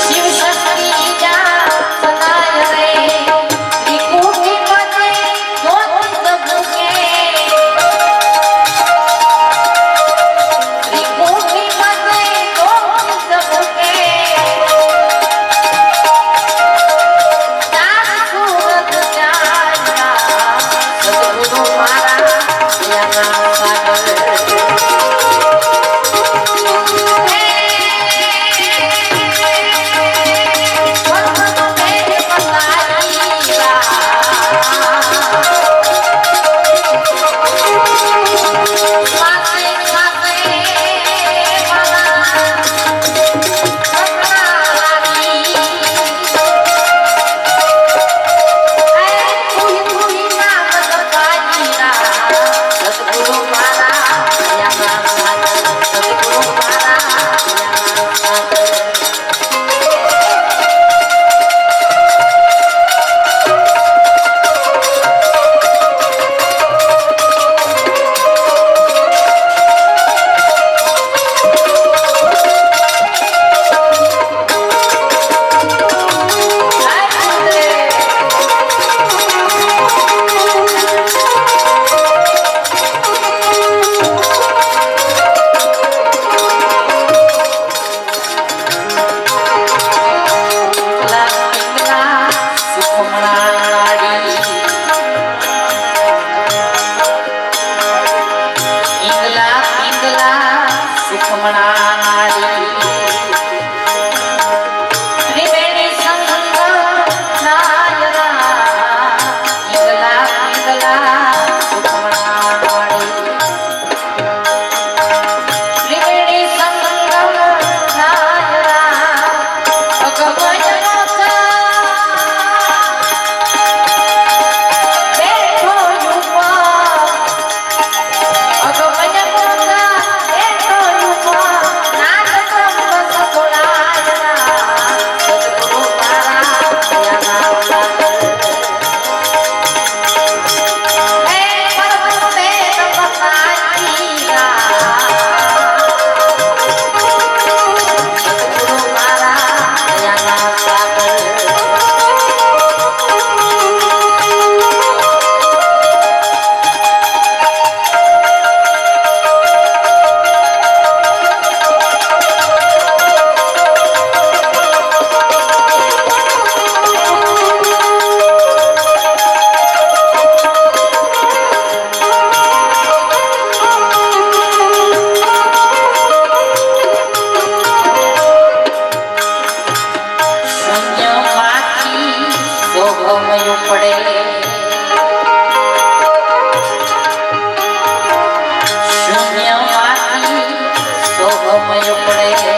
શિવ શક્તિ જા સદાય રે વિકુટી પતે સોગમયું પડે શૂન્યમાંથી સોગમયું પડે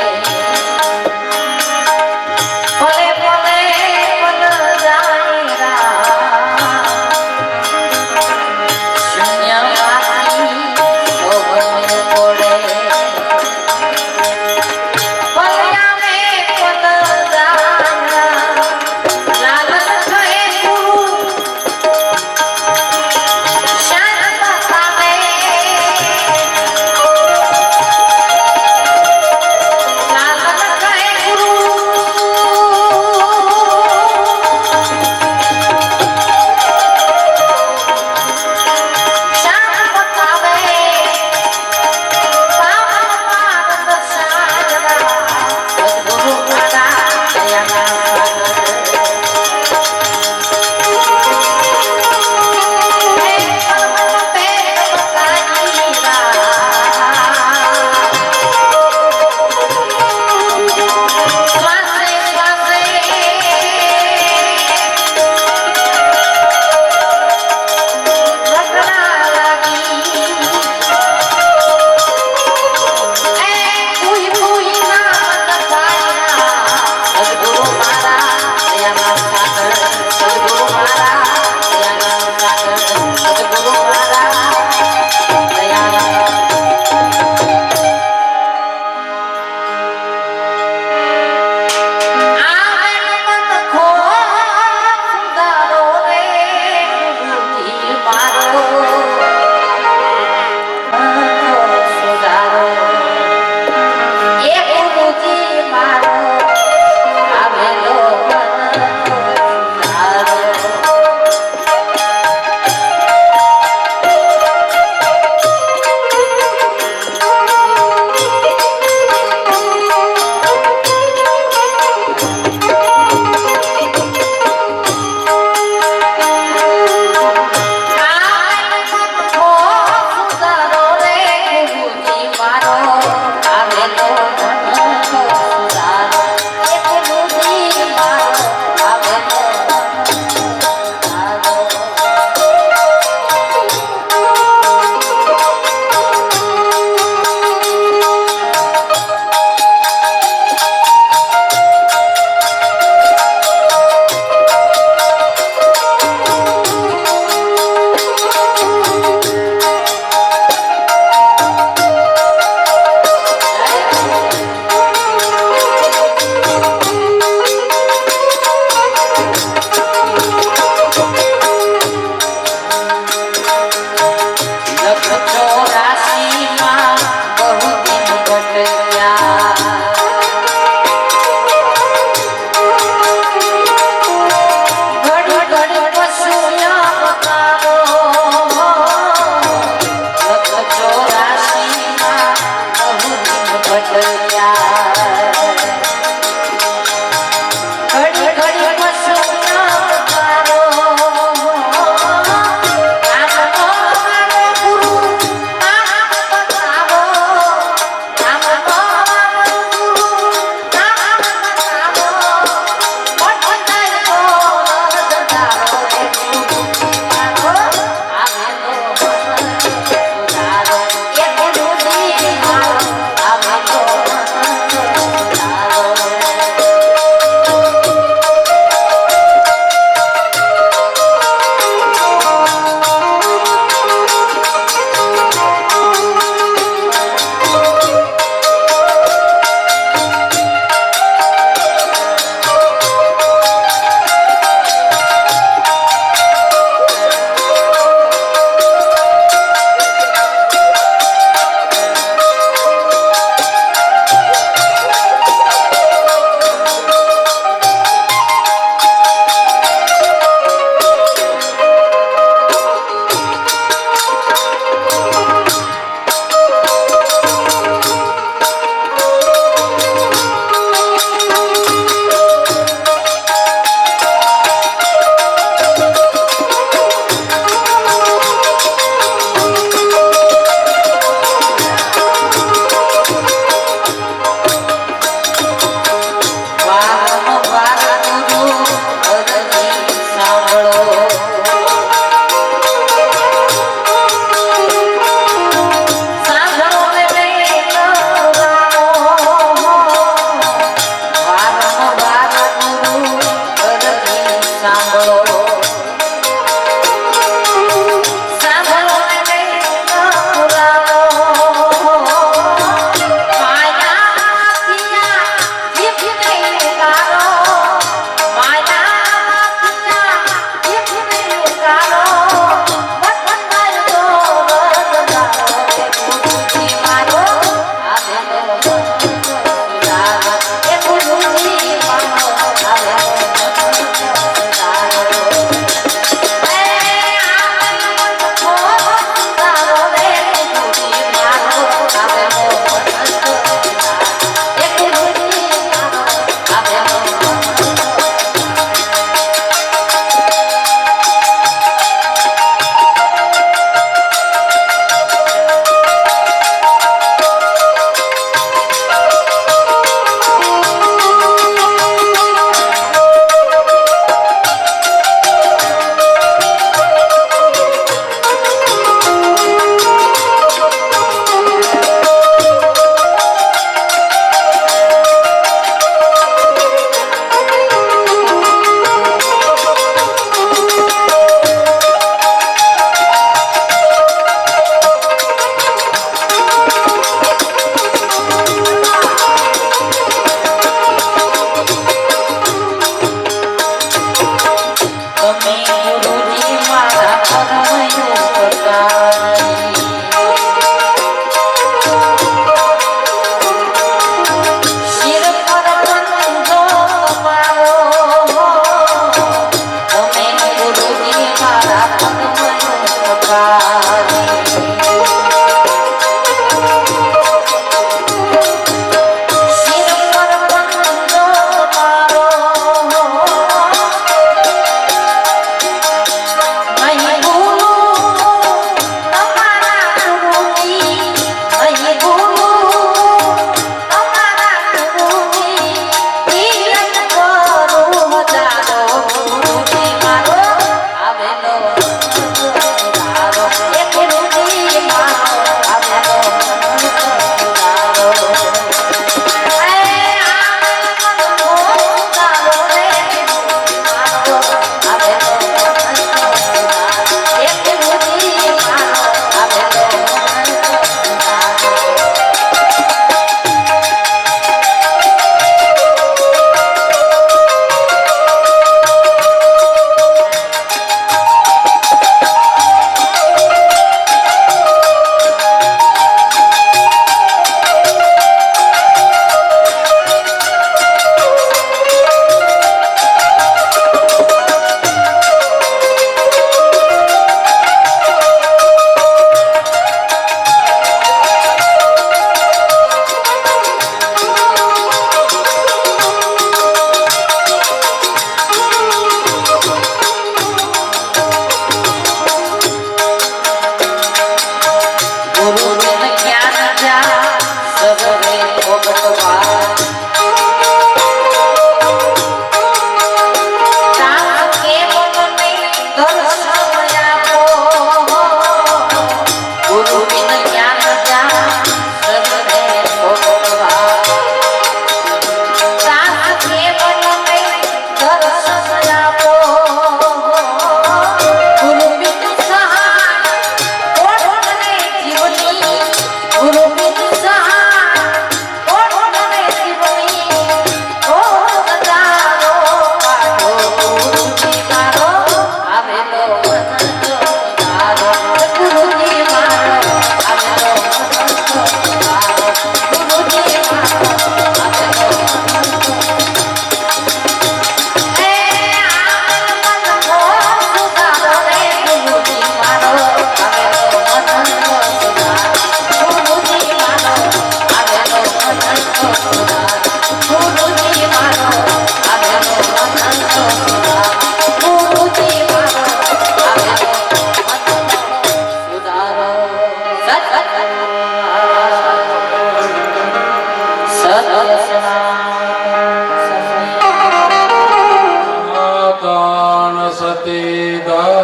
સીધા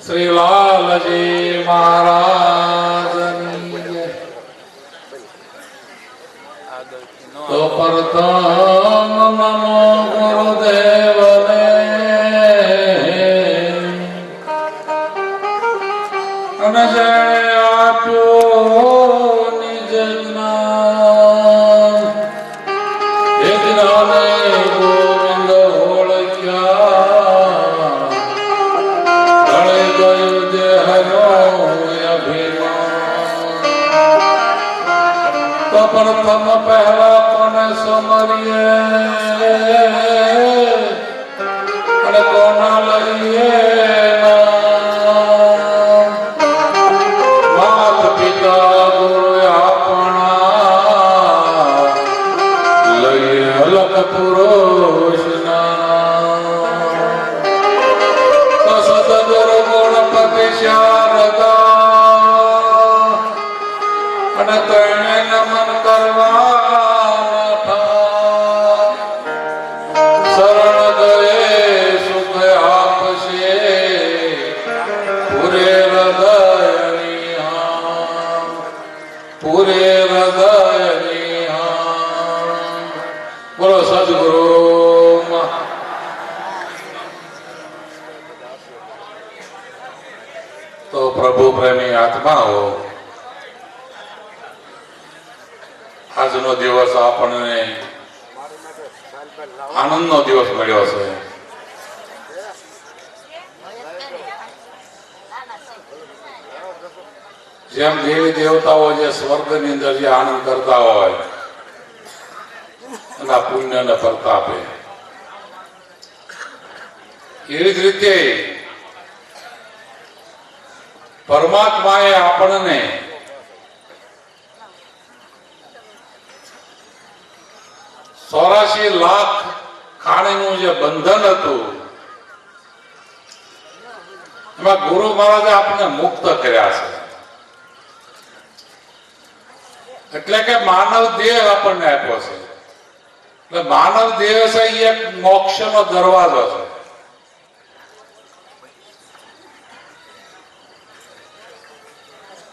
શ્રી લાલજી મહારાજની જય. તો પ્રથમ નમો ગુરુદેવને અને જેણે આપ્યું નિજ જ્ઞાન એ જ્ઞાને ગોવિંદ ઓળખ્યા ગળે ગયું દેહનો અભિમાન. તો પ્રથમ પહેલા કોને સમરીએ અને કોના લઈએ નામ? માત પિતા ગુરુ આપણા લઈએ અલગ પુરુષના. તો સદગુરુ ગુણપતિ શારદા અને તેને નમન કરવા શરણ ગયે સુખ આપશે પૂરે હૃદયની હામ, પૂરે હૃદયની હામ. બોલો સદગુરુ. તો પ્રભુ પ્રેમી આત્માઓ, આજનો દિવસ આપણને આનંદનો દિવસ મળ્યો છે. જેમ દેવી દેવતાઓ જે સ્વર્ગની અંદર જે આનંદ કરતા હોય એના પુણ્યને પ્રતાપે, એવી જ રીતે પરમાત્માએ આપણને 84 લાખ ખાણીનું જે બંધન હતું એમાં ગુરુ મહારાજે આપણને મુક્ત કર્યા છે. એટલે કે માનવ દેહ આપણને આપ્યો છે. એટલે માનવ દેહ છે એ એક મોક્ષનો દરવાજો છે.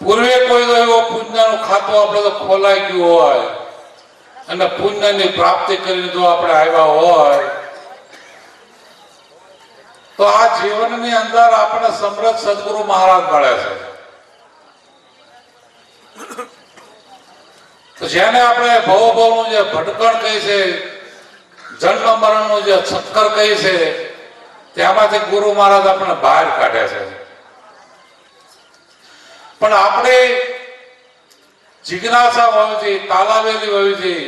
પૂર્વે કોઈ એવો પુણ્યનું ખાતું આપણે તો ખોલાઈ ગયું હોય અને પુણ્યની પ્રાપ્તિ કરીને જો આપણે આવ્યા હોય તો આ જીવનની અંદર આપણે સમૃદ્ધ સદગુરુ મહારાજ મળે છે. તો જેને આપણે ભવભવનું જે ભટકણ કહી છે, જન્મ મરણનું જે ચક્કર કહી છે, ત્યાંમાંથી ગુરુ મહારાજ આપણને બહાર કાઢે છે. પણ આપણે જિજ્ઞાસા હોવી જોઈએ, તાલાવેલી હોવી જોઈએ,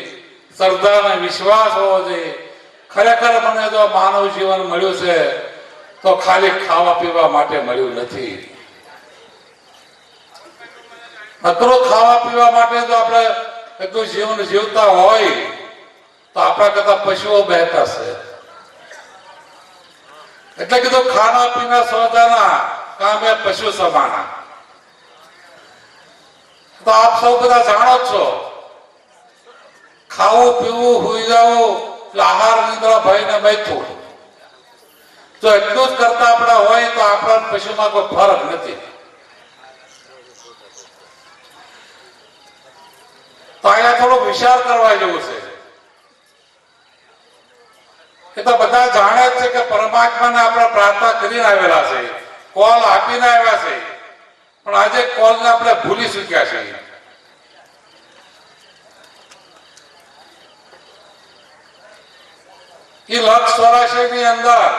શ્રદ્ધા અને વિશ્વાસ હોવો જોઈએ. ખરેખર મને જો માનવ જીવન મળ્યું છે તો ખાલી ખાવા પીવા માટે મળ્યું નથી. નકરો ખાવા પીવા માટે જો આપણે એટલું જીવન જીવતા હોય તો આપણા કરતા પશુઓ બહેતર છે. એટલે કીધું ખાના પીના સોદાના કામે પશુ સમાના. તો આપ સૌ બધા જાણો છો, ખાવું પીવું હુઈ જવું એટલે આહાર નિદ્રા ભય ને મૈથું, જો એટલું જ કરતા આપણા હોય તો આપણા પશુમાં કોઈ ફરક નથી. તો અહીંયા થોડો વિચાર કરવા જેવું છે. એ તો બધા જાણે જ છે કે પરમાત્માને આપણે પ્રાર્થના કરીને આવેલા છે, કોલ આપીને આવ્યા છે, પણ આજે કોલને આપણે ભૂલી ચૂક્યા છે. એ 184 ની અંદર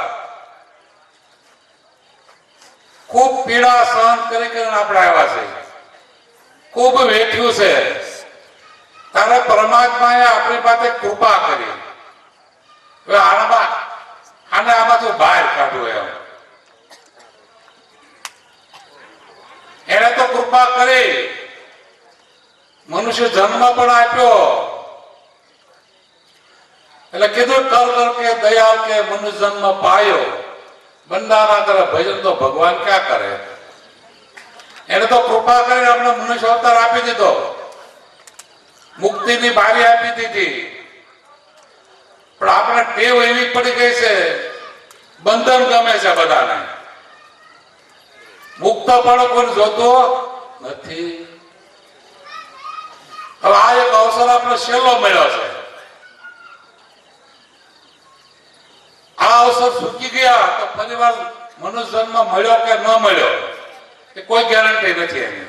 ખૂબ પીડા સહન કરીને આપણે આવ્યા છે, ખૂબ વેઠ્યું છે. ત્યારે પરમાત્માએ આપણી પાસે કૃપા કરી. હવે આને આમાંથી બહાર કાઢવું એમ એને તો કૃપા કરી, મનુષ્ય જન્મ પણ આપ્યો. એટલે કીધું કર કર કે દયાળ કે મનુષ્ય જન્મ પાયો, બંદાના કરે ભજન તો ભગવાન ક્યાં કરે. એને તો કૃપા કરીને આપણે મનુષ્ય અવતાર આપી દીધો, મુક્તિની બારી આપી દીધી. પણ આપણે ટેવ એવી પડી ગઈ છે બંધન ગમે છે બધાને, મુક્ત પણ કોઈ જોતો નથી. હવે આ એક અવસર આપણે છેલ્લો મળ્યો છે. આ અવસર ચૂકી ગયા તો ફરીવાર મનુષ્ય જન્મ મળ્યો કે ન મળ્યો એ કોઈ ગેરંટી નથી એની.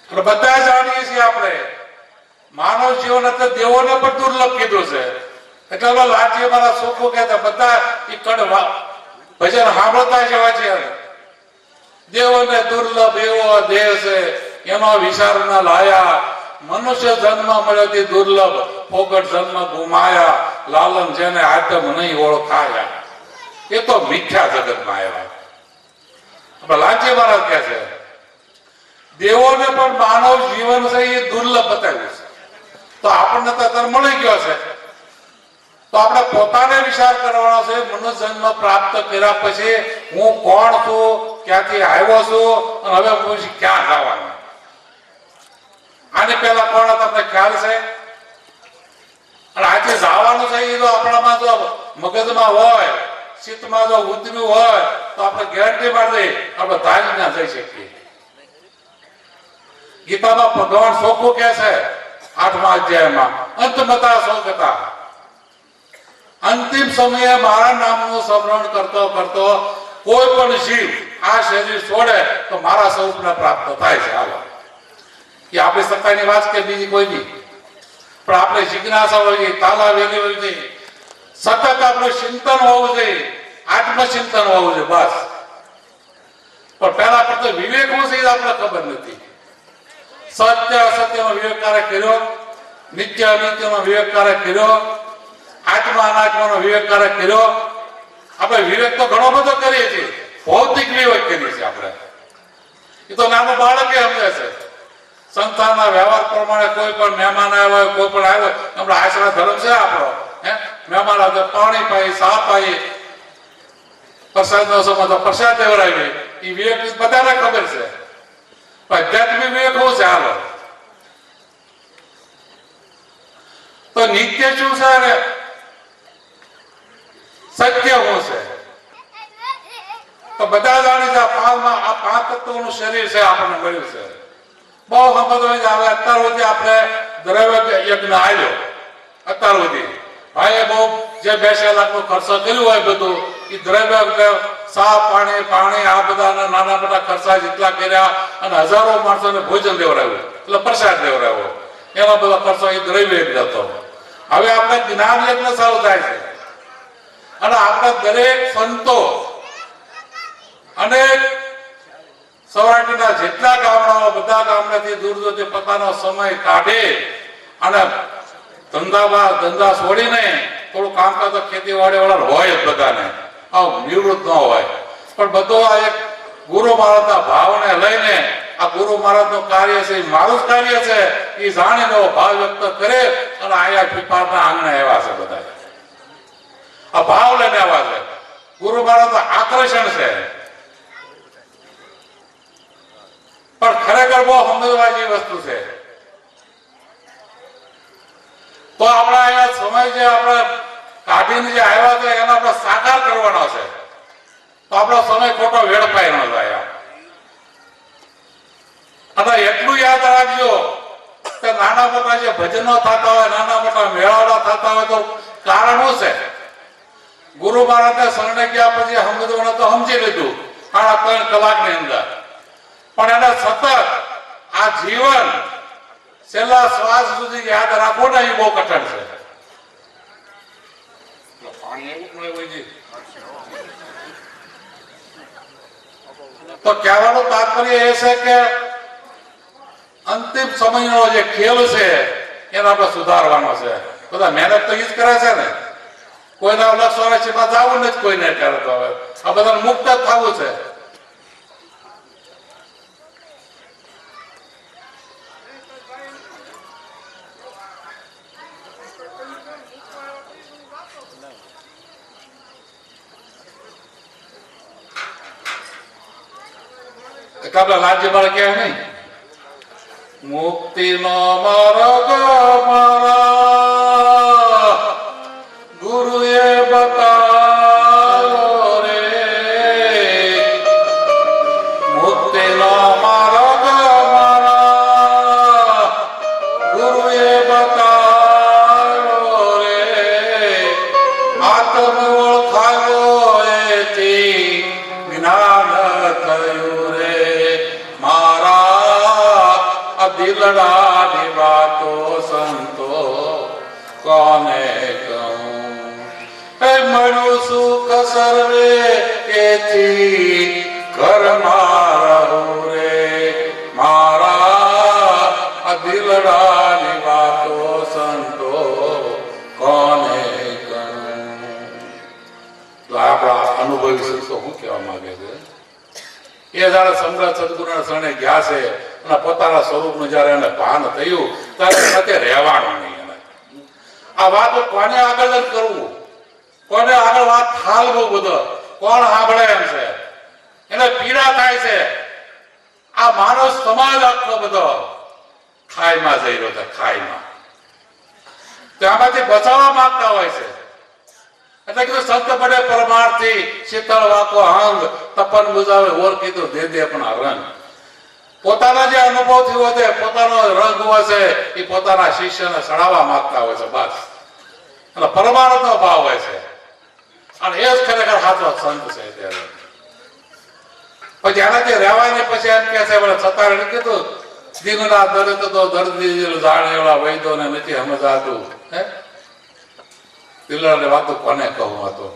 બધા જાણીએ છીએ આપણે માનવ જીવન એટલે દેવોને પણ દુર્લભ કીધું છે. એટલે લાલજી મારા છોકરો કહેતા બધા ઈ કડ ભજન સાંભળતા જેવા છે. દેવોને દુર્લભ એવો દેહ છે એનો વિચાર ના લાયા, મનુષ્ય જન્મ મળ્યો તે દુર્લભ ફોગટ જન્મ ગુમાયા, લાલન જેને આદમ નહીં ઓળખાયા. એ તો મિથ્યા જગતમાં આવ્યા. લાલજી મહારાજ કહે છે દેવોને પણ માનવ જીવન છે એ દુર્લભ બતાવ્યું છે. તો આપણને તો અત્યારે મળી ગયો છે, તો આપણે પોતાને વિચાર કરવાનો છે. મનુષ્ય જન્મ પ્રાપ્ત કર્યા પછી હું કોણ છું, ક્યાંથી આવ્યો છું અને હવે હું ક્યાં જવાનું. આની પહેલા કોણ તમને ખ્યાલ છે? અને આજે જવાનું છે એ જો આપણામાં જો મગજમાં હોય, ચિત્તમાં જો ઉતર્યું હોય તો આપણે ગેરંટી મારી દઈએ આપણે ધારી ના જઈ શકીએ. ગીતામાં ભગવાન ચોખ્ખું કહે છે 8મા અધ્યાયમાં, અંતમતા સૌગતા, અંતિમ સમયે મારા નામનું સ્મરણ કરતો કરતો કોઈ પણ જીવ આ શરીર છોડે તો મારા સ્વરૂપને પ્રાપ્ત થાય છે. હાલો, એ આપણી સત્તાની વાત કે બીજી કોઈ નહીં, પણ આપણે જિજ્ઞાસા હોવી જોઈએ, તાલાવેલી હોવી જોઈએ, સતત આપણું ચિંતન હોવું જોઈએ, આત્મચિંતન હોવું જોઈએ બસ. પણ પહેલા પડતો વિવેક શું છે આપણે ખબર નથી. સત્ય અસત્યનો વિવેક ક્યારે કર્યો, નિત્ય અનિત્યનો વિવેક ક્યારે કર્યો, આત્મા અનાત્માનો વિવેક ક્યારે કર્યો. આપણે વિવેક તો ઘણો બધો કરીએ છીએ, ભૌતિક વિવેક કરીએ છીએ આપણે. એ તો નાનું બાળકે સમજે છે. સંસ્થાના વ્યવહાર પ્રમાણે કોઈ પણ મહેમાન આવ્યો હોય, કોઈ પણ આવ્યો, આપણે આશરા ધર્મ છે આપણો. મહેમાન આવે પાણી પાઈ, સા પાઈ, પ્રસાદનો સમય તો પ્રસાદ દેવડાવી, એ વિવેક બધાને ખબર છે. આધ્યાત્મિક વિવેક શું છે? હાલો, તો નિત્ય શું છે અને સત્ય શું છે? તો બધા જાણી છે આ 5 તત્વોનું શરીર છે આપણને મળ્યું છે. બહુ સમજ આવે. અત્યાર સુધી આપણે દ્રવ્ય યજ્ઞ આવ્યો, અત્યાર સુધી ભાઈએ બહુ જે 2 લાખનો ખર્ચો કર્યો હોય બધું એ દ્રવ્ય સા પાણી આ બધા નાના મોટા ખર્ચા જેટલા કર્યા અને હજારો માણસોને ભોજન દેવડાવ્યું એટલે પ્રસાદ દેવડાવ્યો, એનો બધો ખર્ચો એ દ્રવ્ય યજ્ઞ હતો. હવે આપણે જ્ઞાન યજ્ઞ ચાલુ થાય છે અને આપણા દરેક સંતો અને સૌરાષ્ટ્રના જેટલા ગામડાઓ બધા ગામડાથી દૂર દૂરથી પોતાનો સમય કાઢે અને ધંધા છોડીને થોડું કામકાજ તો ખેતીવાડી વાળા હોય જ બધાને, નિવૃત્ત ન હોય, પણ બધો આ એક ગુરુ મહારાજના ભાવને લઈને આ ગુરુ મહારાજનું કાર્ય છે એ મારું જ કાર્ય છે એ જાણીને ભાવ વ્યક્ત કરે અને આયા પીપારના આંગણે આવ્યા છે બધા. આ ભાવ લઈને આવ્યા છે. ગુરુ મહારાજનું આકર્ષણ છે. પણ ખરેખર બહુ સમજવા જેવી વસ્તુ છે. તો આપણા અહીંયા સમય જે આપણે કાઢીને જે આવ્યા છે એને આપણે સાકાર કરવાનો છે. તો આપણો સમય ખોટો વેડફાય ન જાય. અને એટલું યાદ રાખજો કે નાના મોટા જે ભજનો થતા હોય, નાના મોટા મેળાવડા થતા હોય તો કારણ શું છે? ગુરુ મહારાજને શરણે ગયા પછી સમજવાનું તો સમજી લીધું 3.5 કલાકની અંદર, પણ એને સતત આ જીવન છેલ્લા શ્વાસ સુધી યાદ રાખવું ને એ બહુ કઠણ છે. તો કહેવાનું તાત્પર્ય એ છે કે અંતિમ સમયનો જે ખેલ છે એને આપણે સુધારવાનો છે. બધા મહેનત તો એ જ કરે છે ને. કોઈના લક્ષ જવું નથી, કોઈને કરે તો હવે આ બધાને મુક્ત જ થવું છે. એટલે રાજ્ય મારે કહેવાય નહીં મુક્તિ નો માર્ગ મારા દિલડાની વાતો સંતો કોને કહું હે મળ્યું સુખ સર્વે એથી ઘરમાં રહું રે મારા આ દિલડાની વાતો સંતો કોને કહું. તો આપણા અનુભવી સંતો શું કહેવા માંગે છે? એ જયારે સમ્રાટ સદગુરુના શરણે ગયા છે અને પોતાના સ્વરૂપનું જયારે એને ભાન થયું ત્યારે સાથે રહેવાનું નહીં. એને આ વાતો કોને આગળ જ કરવું, કોને આગળ વાત ઠાલવું, બધો કોણ સાંભળે એમ છે, એને પીડા થાય છે. આ માનવ સમાજ આખો બધો ખાઈમાં જઈ રહ્યો છે, ખાઈમાં. ત્યાંમાંથી બચાવવા માંગતા હોય છે. એટલે કીધું સંત પડે પરમાર્થી શીતળ વાકો અંગ તપન બુજાવે ઓર કીધું દે દે પણ રંગ. પોતાના જે અનુભવ થયો છે, પોતાનો રંગ હોય છે, એ પોતાના શિષ્યને સડાવવા માંગતા હોય છે બસ. અને પરમાર્થનો ભાવ હોય છે અને એ જ ખરેખર સાચો સંત છે. ત્યારે પછી એનાથી રહેવાય ને પછી એમ કે છે સતારે કીધું દિનના દર્દ તો દર્દી જાણેલા વૈદો ને નથી સમજાતું. હે દિલડાની વાતો કોને કહું હતો?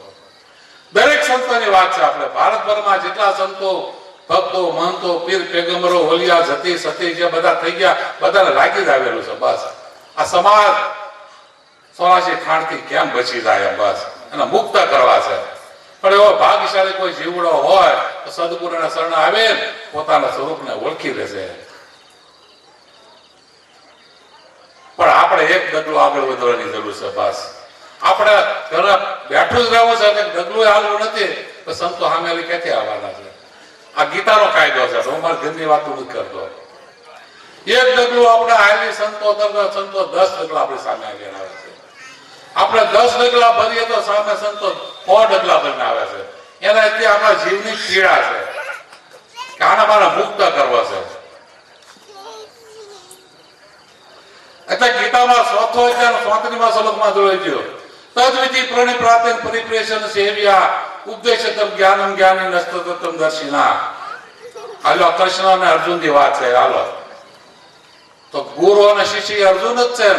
દરેક સંતોની વાત છે. આપણે ભારતભરમાં જેટલા સંતો ભક્તો મહંતો પીર પેગમ્બરો વલિયા જતી સતી જે બધા થઈ ગયા બધાને લાગી જ આવેલું છે બસ. આ સમાજ 84 ખાંડથી કેમ બચી જાય બસ એને મુક્ત કરવા છે. પણ એવો ભાગ્યશાળી કોઈ જીવડો હોય તો સદગુરુના શરણે આવે પોતાના સ્વરૂપને ઓળખી લેશે. પણ આપણે એક ડગલું આગળ વધવાની જરૂર છે બસ. આપણે ઘરે બેઠું જ રહેવું છે અને ડગલું હાલવું નથી તો સંતો સામે ક્યાંથી આવવાના છે? આ ગીતાનો કાયદો છે. હું મારી ઘરની વાતો નથી કરતો. એક ડગલું આપણે હાલી સંતો 10 ડગલા આપણી સામે આવી આવે છે. આપણે 10 ડગલા ભરીએ તો સામે સંતો 100 ડગલા ભરીને આવે છે. એનાથી આપણા જીવની પીડા છે કે આના મારે મુક્ત કરવો છે. એટલે ગીતામાં 34મા શ્લોકમાં જોઈ ગયો તદ્વિધિ પ્રણિપ્રાતેન પરિપ્રેષણ સેવ્યા ઉપદેશતમ જ્ઞાનમ જ્ઞાની નસ્તતમ દર્શિના. હાલો કૃષ્ણ અને અર્જુન ની વાત છે. હાલો તો ગુરુ અને શિષ્ય અર્જુન જ છે.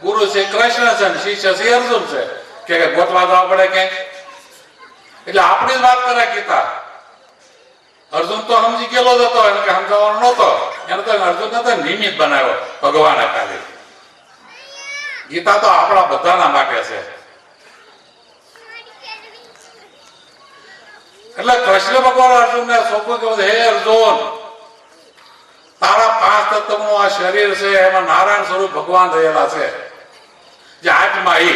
ગુરુ છે કૃષ્ણ છે, શિષ્ય છે અર્જુન છે. કે ગોતવા જવા પડે કે એટલે આપણી જ વાત કરે ગીતા. અર્જુન તો સમજી ગયેલો જ હતો, એને કે સમજાવવાનો નહોતો. એને તો અર્જુન તો નિમિત્ત બનાવ્યો ભગવાને ખાલી. ગીતા તો આપણા બધાના માટે છે. એટલે કૃષ્ણ ભગવાન અર્જુનને સોંપ્યું કે હે અર્જુન, તારા 5 તત્વનું આ શરીર છે એમાં નારાયણ સ્વરૂપ ભગવાન રહેલા છે. જે આત્મા એ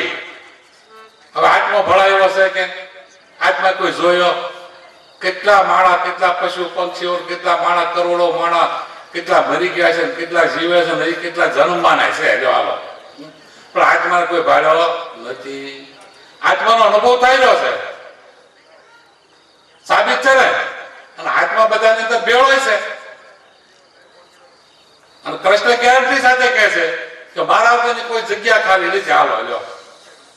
હવે આત્મા ભળાયો છે કે આત્મા કોઈ જોયો? કેટલા માણા, કેટલા પશુ પક્ષીઓ, કેટલા માણા, કરોડો માણા કેટલા મરી ગયા છે, કેટલા જીવે છે, નહીં કેટલા જન્મવાના છે. જો હાલો પણ આત્માને કોઈ ભાડ્યો નથી. આત્માનો અનુભવ થયેલો છે, સાબિત છે ને. અને આત્મા બધાની અંદર ભેળો છે. અને કૃષ્ણ ગેરંટી સાથે કહે છે કે મારા વગરની કોઈ જગ્યા ખાલી નથી. હાલો લ્યો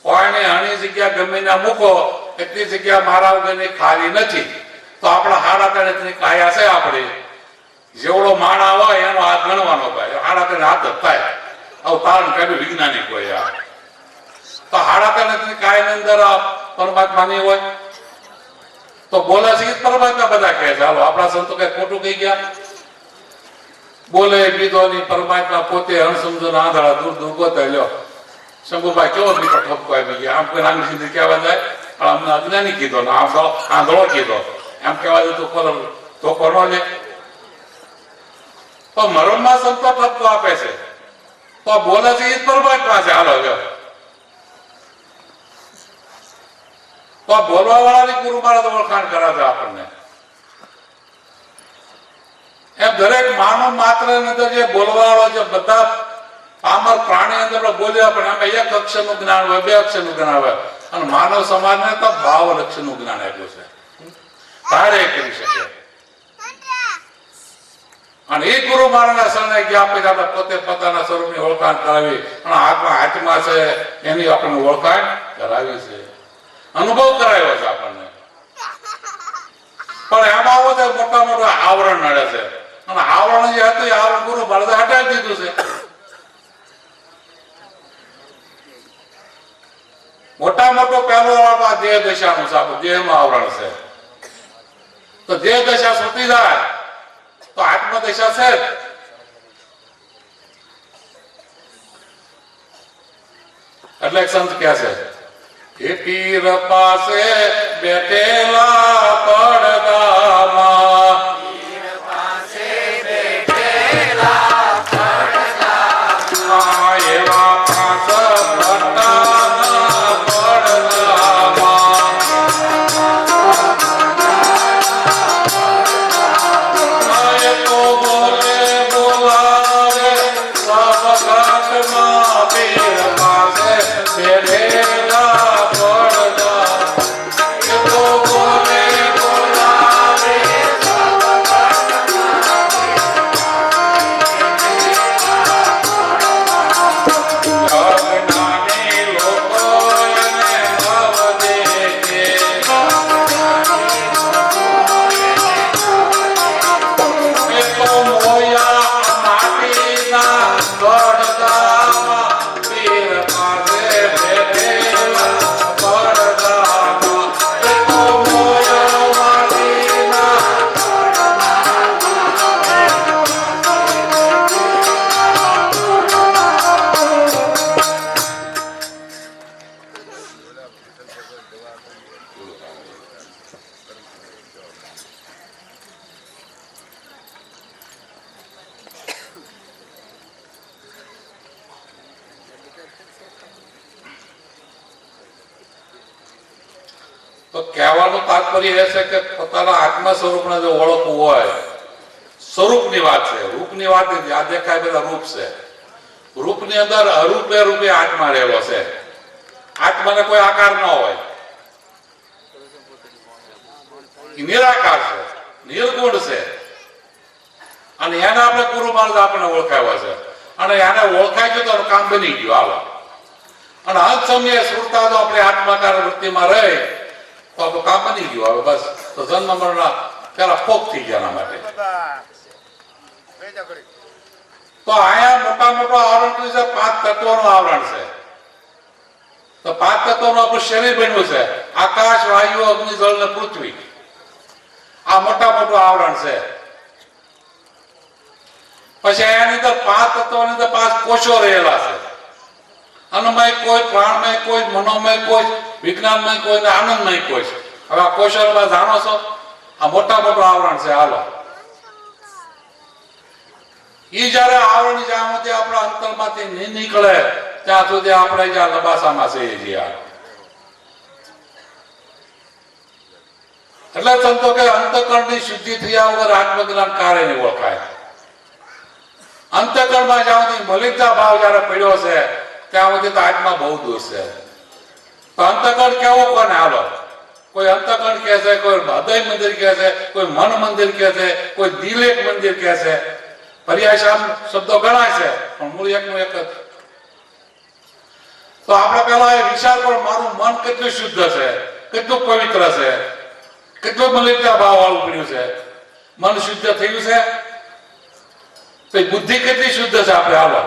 કોઈને આની જગ્યા ગમે ના મૂકો, એટલી જગ્યા મારા વગરની ખાલી નથી. તો આપણા 3.5 કાયા છે. આપણી જેવડો માણા હોય એનો હાથ ગણવાનો ભાઈ. 3.5 હાથ જ થાય. અવતારણ કર્યું વિજ્ઞાનિક હોય. તો 3.5 કાયની અંદર પરમાત્માની હોય તો બોલે છે પરમાત્મા બધા કહે છે. હાલો આપણા સંતો કઈ ખોટું કહી ગયા? બોલે બીજો ની પરમાત્મા પોતે અણસમજો આંધળા દૂર દૂર ગોતે. લ્યો શંભુભાઈ કેવો બીજો ઠપકો આવી ગયા. આમ કોઈ નાની સીધી કહેવા જાય પણ અમને અજ્ઞાની કીધો ને આમ આંધળો કીધો એમ કહેવા જાય તો ધોકો ન લે. તો મરણમાં સંતો ઠપકો આપે છે તો બોલે છે એ પરમાત્મા છે. હાલો લ્યો તો બોલવા વાળાની ગુરુ મહારાજ ઓળખાણ કરાવે આપણને. એમ દરેક માનવ માત્ર અંદર જે બોલવા વાળો જે બધા પામર પ્રાણી અંદર બોલ્યા પણ એમાં 1 અક્ષરનું જ્ઞાન હોય, 2 અક્ષરનું જ્ઞાન હોય. અને માનવ સમાજને તો 52 અક્ષરનું જ્ઞાન આપ્યું છે. તારે કરી શકે. અને એ ગુરુ મહારાજના શરણે ગયા પછી આપણે પોતે પોતાના સ્વરૂપની ઓળખાણ કરાવી અને આત્મા છે એની આપણને ઓળખાણ કરાવી છે, અનુભવ કરાવ્યો છે આપણને. પણ એમાં આવો તો મોટા મોટા આવરણ નડે છે. અને આવરણ જે હતું એ આવરણ ગુરુ મહારાજે હટાવી દીધું છે. મોટા મોટો પહેલો આ દેહ દશાનું છે, આપણું દેહનું આવરણ છે. તો દેહ દશા છૂટી જાય તો આત્મ દશા છે જ. એટલે એક સંત કહે છે કે પીર પાસે બેઠેલા પડદામાં એવા પાંચ ભટ્ટાના પડદામાં એ તો બોલે બોલાવે સબ ઘાટમાં પીર પાસે બેઠેલા પડદા. એ તો બોલે બોલાવે અજ્ઞાની લોકો એને નવ દેખે. એ તો મોયા માટીના પડદામાં પીર પાસે બેઠેલા પડદામાં. એ તો મોયા માટીના તો કહેવાનું તાત્પર્ય એ છે કે પોતાના આત્મા સ્વરૂપને જો ઓળખવું હોય, સ્વરૂપની વાત છે, રૂપની વાત નથી. આ દેખાય બધા રૂપ છે. રૂપની અંદર અરૂપે રૂપે આત્મા રહેલો છે. આત્માને કોઈ આકાર ન હોય, એ નિરાકાર છે, નિર્ગુણ છે. અને એને આપણે ગુરુ મહારાજ આપણને ઓળખાવ્યા છે. અને એને ઓળખાઈ ગયું તો એનું કામ બની ગયું. હાલો. અને અંત સમયે સુરતા જો આપણે આત્માકાર વૃત્તિમાં રહે તો આપણું કામ બની ગયું. હવે બસ તો જન્મ મરણના પેલા ફોક થઈ ગયા એના માટે. તો અહીંયા મોટા મોટો આવરણ કર્યું છે, 5 તત્વોનું આવરણ છે. તો 5 તત્વોનું આપણું શરીર બન્યું છે. આકાશ, વાયુ, અગ્નિ, જળ ને પૃથ્વી. આ મોટા મોટું આવરણ છે. પછી એની અંદર 5 તત્વોની અંદર 5 કોષો રહેલા છે. અન્નમય કોઈ, પ્રાણમય કોઈ, મનોમય કોઈ, વિજ્ઞાનમય કોઈ ને આનંદમય કોઈ. હવે આ કોષો જાણો છો, આ મોટા મોટું આવરણ છે. હાલો. ઈ જયારે આવરણ જ્યાં સુધી આપણા અંતરમાંથી નહીં નીકળે ત્યાં સુધી આપણે જ્યાં લબાસામાં છીએ છીએ. એટલે સંતો કે અંતકરણની શુદ્ધિ થયા વગર આત્મજ્ઞાન કાર્ય નહીં ઓળખાય. અંતકરણમાં જ્યાં સુધી મલિકતા ભાવ જયારે પડ્યો છે ત્યાં સુધી તો આત્મા બહુ દૂર છે. તો અંતકરણ કેવું કોને? હાલો. કોઈ અંતકરણ કહે છે, કોઈ હૃદય મંદિર કહે છે, કોઈ મન મંદિર કહે છે, કોઈ દિલેક મંદિર કહે છે. પર્યાય શબ્દો ઘણા છે પણ મૂળ એકનું એક જ. તો આપણે પેલા એ વિચાર કરો, મારું મન કેટલું શુદ્ધ છે, કેટલું પવિત્ર છે, કેટલું મલિકતા ભાવ વાળું પડ્યું છે. મન શુદ્ધ થયું છે તો બુદ્ધિ કેટલી શુદ્ધ છે આપણે? હાલો.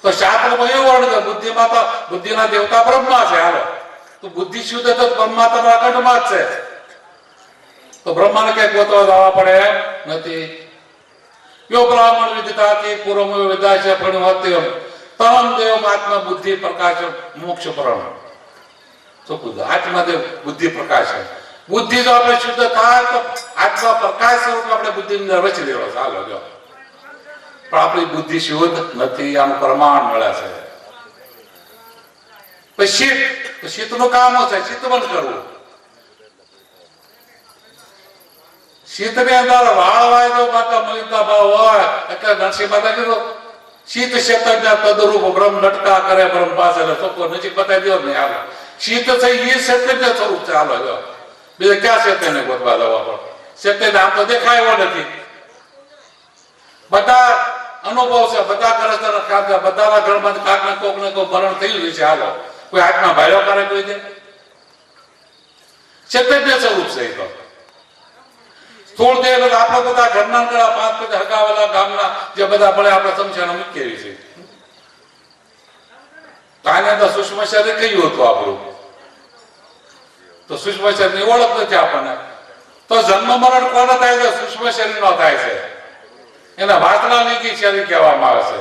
તો શાસ્ત્રમાં એવું વર્ણન છે, બુદ્ધિમાં તો બુદ્ધિના દેવતા બ્રહ્મા છે. હાલો. તો બુદ્ધિ શુદ્ધ તો પરમાત્માના અખંડમાં જ છે. તો બ્રહ્માને ક્યાંક ગોતવા જવા પડે નથી. યો બ્રાહ્મણ વિદિતાતિ પૂર્વમયો વિદાય ફણવત્યમ તમ દેવ આત્મા બુદ્ધિ પ્રકાશ મોક્ષ પરમ. તો આત્માદેવ બુદ્ધિ પ્રકાશ. બુદ્ધિ જો આપણે શુદ્ધ થાય તો આત્મા પ્રકાશ સ્વરૂપ આપણે બુદ્ધિ અંદર રચી દેવો. ચાલો જો. પણ આપણી બુદ્ધિ શુદ્ધ નથી, આનું પ્રમાણ મળે છે. પછી શીતનું કામ છે શીત બંધ કરવું. શીતની અંદર વાળ વાય તો માતા મલિકતા ભાવ હોય એટલે નરસિંહ માતા કીધું શીત શેતન તદરૂપ બ્રહ્મ લટકા કરે બ્રહ્મ પાસે. ચોખ્ખો નજીક બતાવી દો ને. હાલો. શીત છે એ શેતન સ્વરૂપ છે. હાલો જો. બીજા ક્યાં શેતન ગોતવા જવા પડે? શેતન આમ તો દેખાયો નથી. બધા અનુભવ છે, બધા કરે છે, બધાના ઘરમાં કાંક ને કોક ને કોઈ મરણ થયું છે. હાલો. કોઈ હાથમાં ભાઈઓ કરે કોઈ દે શેતન સ્વરૂપ છે. એ તો સ્થૂળ દેહ એટલે આપણા બધા ઘરના કડા 5 હગાવેલા ગામના જે બધા ભલે આપણે સમસ્યાને મૂકેલી છે. આને તો સૂક્ષ્મ શરીર કયું હતું આપણું, તો સૂક્ષ્મ શરીરની ઓળખ નથી આપણને. તો જન્મ મરણ કોને થાય છે? સૂક્ષ્મ શરીર નો થાય છે. એને વાસના નીતિ શરીર કહેવામાં આવે છે.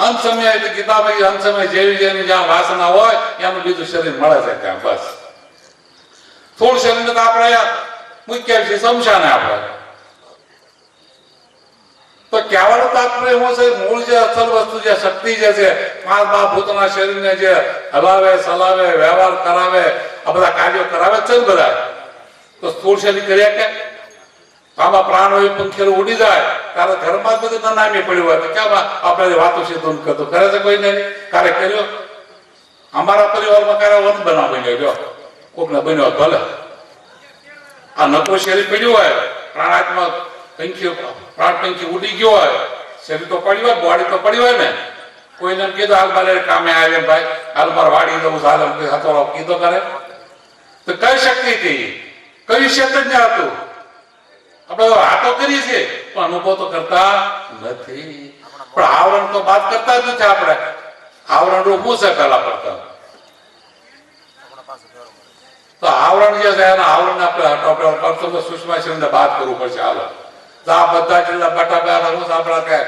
અંત સમય ગીતામાં અંત સમય જેવી જેની જ્યાં વાસના હોય એનું બીજું શરીર મળે છે ત્યાં બસ. સ્થૂળ શરીર તો આપણે મૂક્યા છે સમશાને આપણે. તો કહેવાનું તાત્પર્ય શું છે? મૂળ જે અસલ વસ્તુ જે શક્તિ જે છે 5 મહાભૂતના શરીરને જે હલાવે ચલાવે વ્યવહાર કરાવે આ બધા કાર્યો કરાવે છે ને બધા, તો સ્થૂળ શરીર કર્યા કે આમાં પ્રાણ હોય પંખીઓ ઉડી જાય ત્યારે ઘરમાં જ બધું નામી પડ્યું હોય તો કેમ આપણે વાતો સીધું કરતો કરે છે કોઈ નહીં? કાર્ય કર્યો અમારા પરિવારમાં કાર્ય વન બનાવ બન્યો કોકને બન્યો ભલે આ નકો શરીર પડ્યું હોય પ્રાણાત્મા પંખી પ્રાણ પંખી ઉડી ગયો હોય શરીર તો પડ્યું હોય બોડી તો પડી હોય ને. કોઈને કીધું હાલ મારે કામે આવે ભાઈ હાલ મારે વાડી દઉં હાલ હતો કીધો કરે તો કઈ શક્તિ હતી? કયું ક્ષેત્ર જ હતું? આપણે વાતો કરીએ છીએ પણ અનુભવ તો કરતા નથી. પણ આવરણ તો વાત કરતા જ નથી આપણે. આવરણ રૂપું છે પેલા પડતા. તો આવરણ જે છે એના આવરણ આપણે સૂક્ષ્મ શરીરને બાદ કરવું પડશે. હાલો આ બધા જેટલા બેઠા બેઠા હું આપણા કે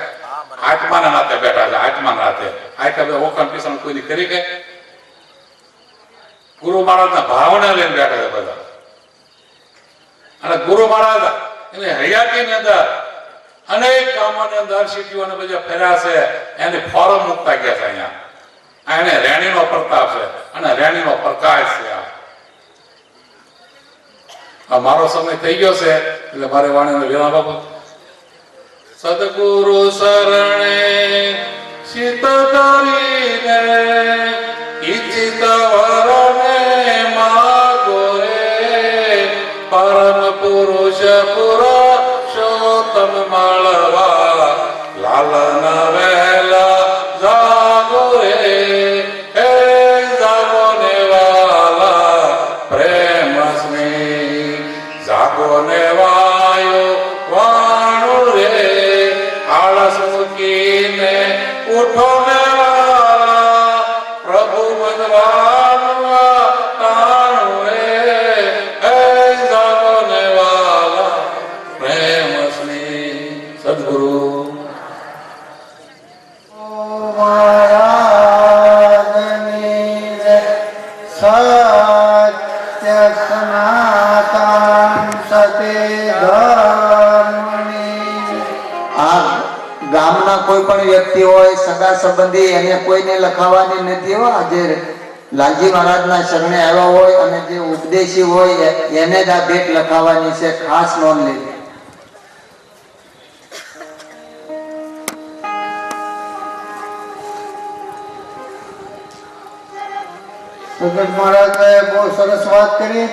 આત્માના નાતે બેઠા છે. આત્માના નાતે આત્મા ઓખણ પીસણ કોઈની કરી ગઈ. ગુરુ મહારાજના ભાવના લઈને બેઠા છે બધા. અને ગુરુ મહારાજ એની હયાતીની અંદર અનેક ગામોની અંદર સિટીઓને બધા ફેર્યા છે. એની ફોરમ મૂકતા ગયા છે અહીંયા. એને રેણીનો પ્રતાપ છે અને રેણીનો પ્રકાશ છે. મારો સમય થઈ ગયો છે એટલે મારે વાણીને વિરામ આપો. સદગુરુ શરણે ચિત કરીને ઈચ્છિત વરને માગો રે પરમ પુરુષ પુરુષોત્તમ મળવા લાલન વહેલા જાગો રે હે જાગો ને વાલા પ્રેમ સ્નેહ જાગો ને વાયો વાણું રે આળસ મૂકીને ઉઠો ને વાલા પ્રભુ બનવા તાણું રે હે જાગો ને વાલા પ્રેમ સ્નેહ. સદગુરુ સત્ય સનાતન સતે ધર્મની. આ ગામના કોઈ પણ વ્યક્તિ હોય સગા સંબંધી એને કોઈને લખાવાની નથી હો. આજે લાલજી મહારાજના શરણે આવ્યા હોય અને જે ઉપદેશી હોય એને જ આ ભેટ લખાવાની છે. ખાસ નોંધ લેવી. ભગત મહારાજે બહુ સરસ વાત કરી.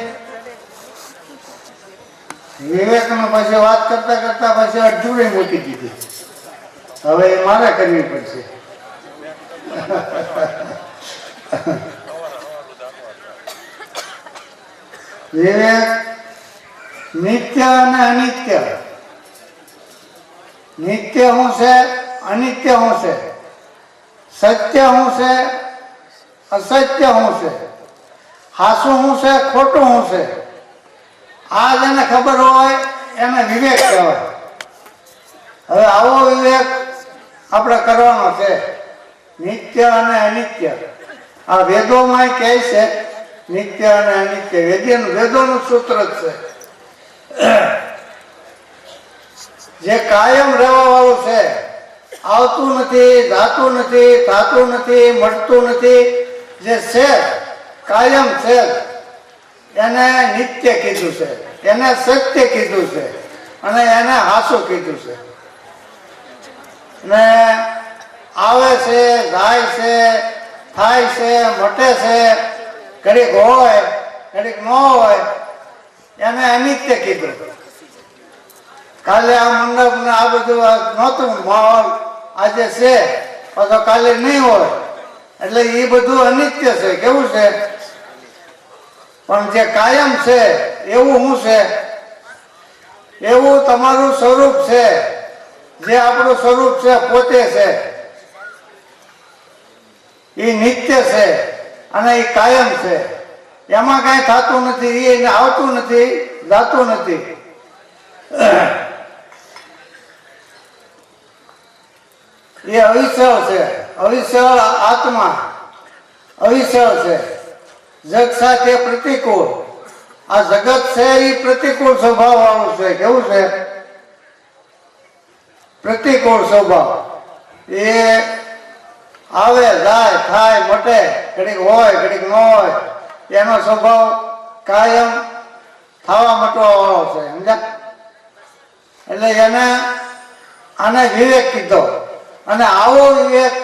વિવેકનો પછી વાત કરતા કરતા પછી અડધું મૂકી દીધી. હવે એ મારે કરવી પડશે. વિવેક નિત્ય અને અનિત્ય. નિત્ય શું છે? અનિત્ય શું છે? સત્ય શું છે? અસત્ય શું છે? હાસું શું છે? ખોટું શું છે? આ જેને ખબર હોય એને વિવેક કહેવાય. હવે આવો વિવેક આપણે કરવાનો છે. નિત્ય અને અનિત્ય આ વેદોમાં કહે છે. નિત્ય અને અનિત્ય વેદોનું સૂત્ર જ છે. જે કાયમ રહેવા વાળું છે, આવતું નથી, જાતું નથી, થાતું નથી, મળતું નથી, જે છે કાયમ છે એને નિત્ય કીધું છે, એને સત્ય કીધું છે અને એને હાસું કીધું છે. ને આવે છે, જાય છે, થાય છે, મટે છે, ઘડીક હોય ઘડીક ન હોય, એને અનિત્ય કીધું. કાલે આ મંડપ ને આ બધું નહોતું માહોલ, આજે છે પાછો કાલે નહીં હોય, એટલે એ બધું અનિત્ય છે. કેવું છે? પણ જે કાયમ છે એવું શું છે? એવું તમારું સ્વરૂપ છે, જે આપણું સ્વરૂપ છે પોતે છે, એ નિત્ય છે અને એ કાયમ છે. એમાં કાંઈ થતું નથી, એને આવતું નથી, જાતું નથી. એ અવિચળ છે, અવિચળ આત્મા અવિચળ છે. જગ સાથે પ્રતિકૂળ, આ જગત છે એ પ્રતિકૂળ સ્વભાવ વાળું છે. કેવું છે? પ્રતિકૂળ સ્વભાવ. એ આવે જાય, થાય, મટે, ઘડીક હોય ઘડીક ન હોય, એનો સ્વભાવ કાયમ થવા મટવા વાળો છે. સમજ્યા? એટલે એને આને વિવેક કીધો. અને આવો વિવેક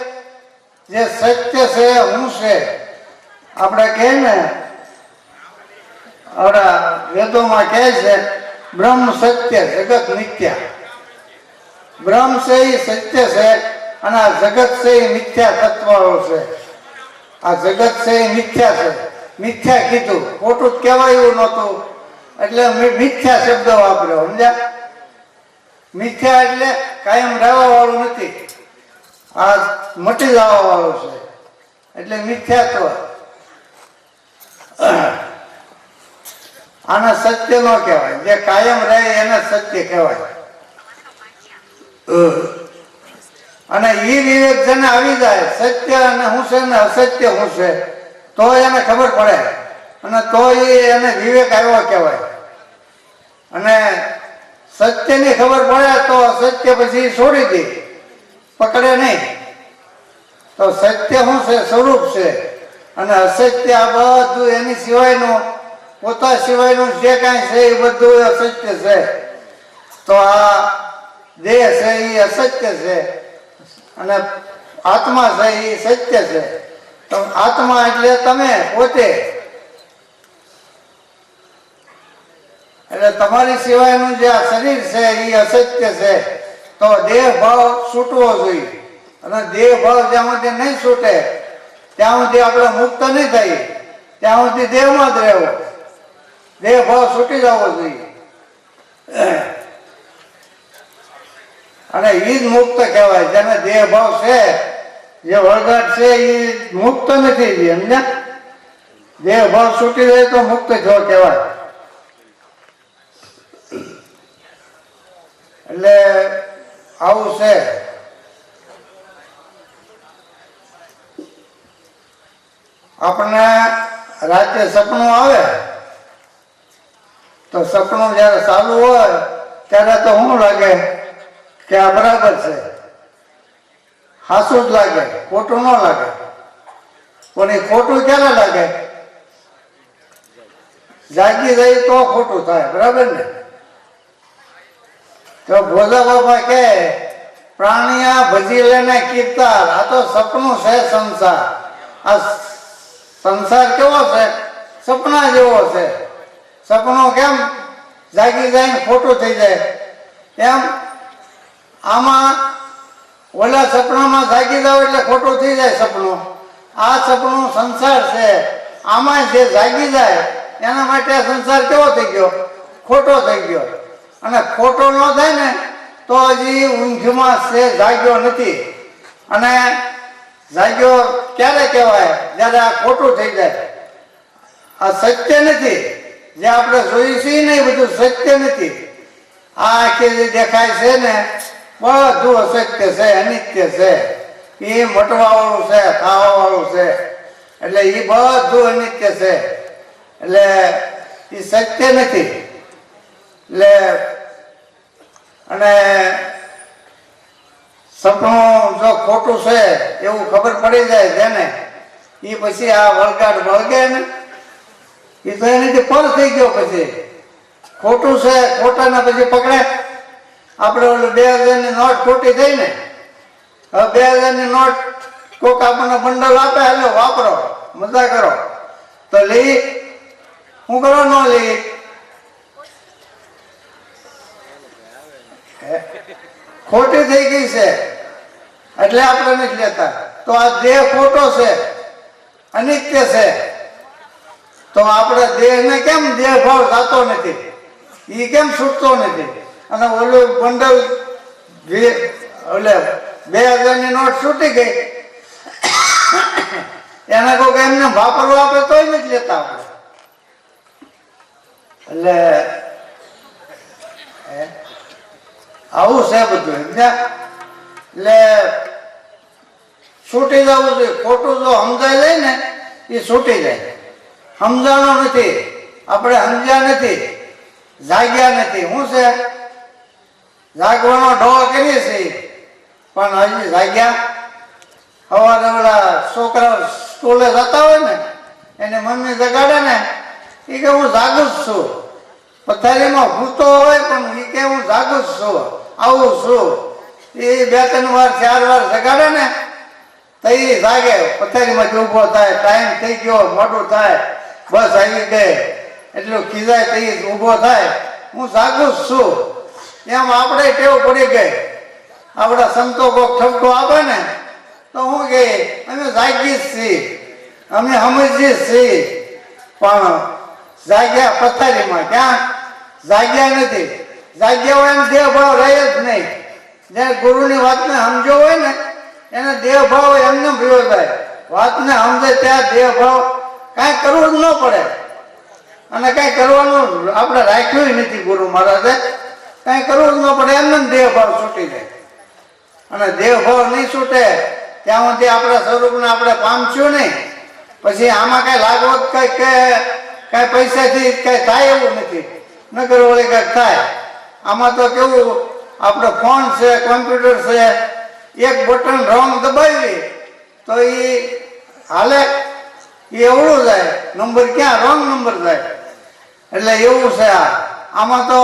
જે સત્ય છે, હું છે, આપણે કહે ને આપણા વેદોમાં કહે છે બ્રહ્મ સત્ય જગત મિથ્યા. બ્રહ્મ છે એ સત્ય છે અને આ જગત છે એ મિથ્યા તત્વાળો છે. આ જગત છે એ મિથ્યા છે. મિથ્યા કીધું, ખોટું જ કહેવાય એવું નહોતું, એટલે મિથ્યા શબ્દ વાપર્યો. સમજ્યા? મિથ્યા એટલે કાયમ રહેવા વાળું નથી, આ મટી જવા વાળું છે, એટલે મિથ્યાત્વ. આને સત્ય ન કહેવાય. જે કાયમ રહે એને સત્ય કહેવાય. અને એ વિવેક જેને આવી જાય, સત્ય અને હું છે ને અસત્ય હું છે, તો એને ખબર પડે અને તો એને વિવેક આવ્યો કહેવાય. અને સત્યની ખબર પડે તો અસત્ય પછી છોડી દે, પકડે નહીં. તો સત્ય શું છે? સ્વરૂપ છે. અને અસત્ય આ બધું એની સિવાયનું, પોતા સિવાયનું જે કાંઈ છે એ બધું અસત્ય છે. તો આ દેહ છે એ અસત્ય છે અને આત્મા છે એ સત્ય છે. તો આત્મા એટલે તમે પોતે, એટલે તમારી સિવાયનું જે આ શરીર છે એ અસત્ય છે. તો દેહ ભાવ છૂટવો જોઈએ. અને દેહ ભાવ જ્યાં સુધી નહીં છૂટે ત્યાં સુધી આપણે મુક્ત નહીં થઈએ, ત્યાં સુધી દેહમાં જ રહેવો. દેહ ભાવ છૂટી જવો જોઈએ. અને એ જ મુક્ત કહેવાય. જેને દેહ ભાવ છે, જે વળગાટ છે એ મુક્ત નથી. સમજ્યા? દેહ ભાવ છૂટી જાય તો મુક્ત જો કહેવાય. એટલે આવું છે. આપણને રાતે સપનું આવે તો સપનું જયારે ચાલુ હોય ત્યારે તો શું લાગે કે આ બરાબર છે, હાસું જ લાગે, ખોટું ન લાગે. પણ એ ખોટું ક્યારે લાગે? જાગી જાય તો ખોટું થાય. બરાબર ને? તો ભોજા બાપા કે પ્રાણિયા ભજી લેને કીર્તાર. આ તો સપનું છે સંસાર. આ સંસાર કેવો છે? સપના જેવો છે. સપનું કેમ જાગી જાય ને ખોટું થઈ જાય, એમ આમાં ઓલા સપનામાં જાગી જાવ એટલે ખોટું થઈ જાય સપનું. આ સપનું સંસાર છે. આમાં જે જાગી જાય એના માટે સંસાર કેવો થઈ ગયો? ખોટો થઈ ગયો. અને ખોટો ન થાય ને તો હજી ઊંઘમાં છે, જાગ્યો નથી. અને જાગ્યો ક્યારે કહેવાય? જ્યારે આ ખોટું થઈ જાય. આ સત્ય નથી. જે આપણે જોયું છે ને એ બધું સત્ય નથી. આ આખી જે દેખાય છે ને બધું અસત્ય છે, અનિત્ય છે. એ મટવા વાળું છે, ખાવા વાળું છે. એટલે એ બધું અનિત્ય છે. એટલે એ સત્ય નથી. એટલે અને સપનું જો ખોટું છે એવું ખબર પડી જાય જેને, એ પછી આ વળગાડ વળગે ને એ તો એનાથી પર થઈ ગયો. પછી ખોટું છે, ખોટાના પછી પકડે. આપણે ઓલું 2000ની નોટ ખોટી થઈ ને, હવે 2000ની નોટ કોક આપણને બંડલ આપે, હાલો વાપરો, મજા કરો. તો લઈ શું કરો? ન લઈ. ખોટી થઈ ગઈ છે એટલે આપણે નથી લેતા. તો આ દેહ ખોટો છે, અનિત્ય છે. તો આપણે દેહને કેમ દેહ ભાવ થતો નથી? એ કેમ છૂટતો નથી? અને ઓલું બંડલ ઓલે 2000ની નોટ છૂટી ગઈ, એને કોઈ એમને વાપરવા આપે તોય નથી લેતા આપણે. એટલે આવું છે બધું સમજ્યા. એટલે છૂટી જવું જોઈએ. ખોટું જો સમજાઈ જાય ને એ છૂટી જાય. સમજાણું નથી, આપણે સમજ્યા નથી, જાગ્યા નથી. શું છે? જાગવાનો ઢોળ કરીએ છીએ પણ હજી જાગ્યા. સવારે ઓલા છોકરા સ્કૂલે જતા હોય ને એને મમ્મી જગાડે ને એ કે હું જાગું જ છું. પથારીમાં ભૂતો હોય પણ એ કે હું જાગું જ છું, આવું છું. એ 2-3 વાર 4 વાર જગાડે ને તો એ જાગે. પથારીમાંથી ઊભો થાય, ટાઈમ થઈ ગયો, મોડું થાય, બસ આવી ગઈ, એટલું ખીજાય તો એ ઊભો થાય, હું જાગું જ છું. એમ આપણે ટેવ પડી ગઈ. આપણા સંતો કોક ઠપકો આપે ને તો હું કે અમે જાગી જ છીએ, અમે સમજીએ જ છીએ, પણ જાગ્યા પથારીમાં. ક્યાં જાગ્યા નથી. જાગ્યા હોય એમ દેહ ભાવ રહે જ નહીં. જ્યારે ગુરુની વાતને સમજો હોય ને એને દેહ ભાવ એમને ભયો થાય. વાતને સમજે ત્યાં દેહ ભાવ કાંઈ કરવું જ ન પડે. અને કાંઈ કરવાનું આપણે રાખ્યું નથી. ગુરુ મહારાજે કાંઈ કરવું જ ન પડે, એમને દેહ ભાવ છૂટી જાય. અને દેહ ભાવ નહીં છૂટે ત્યાં સુધી આપણા સ્વરૂપને આપણે પામશું નહીં. પછી આમાં કાંઈ લાગવત કાંઈ પૈસાથી કાંઈ થાય એવું નથી. નગર વળી કાંઈક થાય. આમાં તો કેવું, આપણે ફોન છે, કોમ્પ્યુટર છે, એક બટન રોંગ દબાવી તો એ હાલે, એ એવડું જાય. નંબર ક્યાં રોંગ નંબર જાય. એટલે એવું છે આમાં તો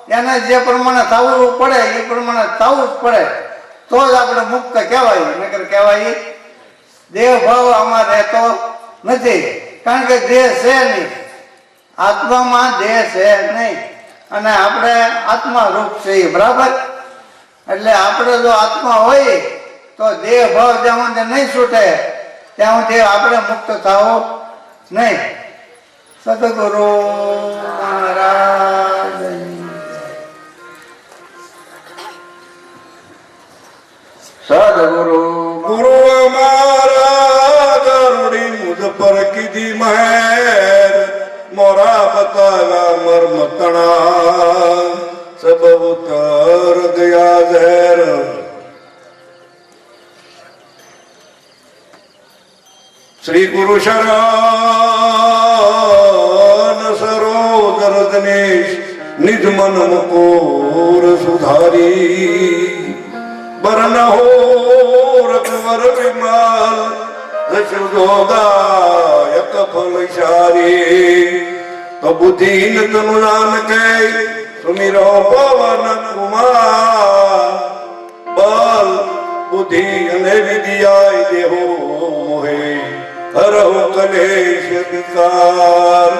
એને જે પ્રમાણે થવું પડે એ પ્રમાણે થવું જ પડે તો જ આપણે મુક્ત કહેવાય. નકર કહેવાય દેહ ભાવ આમાં રહેતો નથી. કારણ કે દેહ છે નહીં, આત્મામાં દેહ છે નહીં, અને આપણે આત્મા રૂપ છીએ. બરાબર? એટલે આપણે જો આત્મા હોય તો દેહ ભાવ જ્યાં સુધી નહીં છૂટે ત્યાં સુધી આપણે મુક્ત થવું નહીં. સદગુરુ મહારાજ. સદગુરુ ગુરુ અમારા ગરુડી મુજ પર કીધી મહેર, મોરા બતાવ્યા મર્મ તણા, સબ ઉતર ગયા ઝેર. શ્રી ગુરુ શરણ સરોદર દિનેશ, નિજ મન મુકુર સુધારી. બરન હો રઘુવર વિમલ, જશોદાયક ફલશારી. તો બુદ્ધિહીન તનુ નાનકે સુમિરો પવન કુમાર, બલ બુદ્ધિ અને વિદ્યાય દેહો મોહે હરહુ કલેશ વિકાર.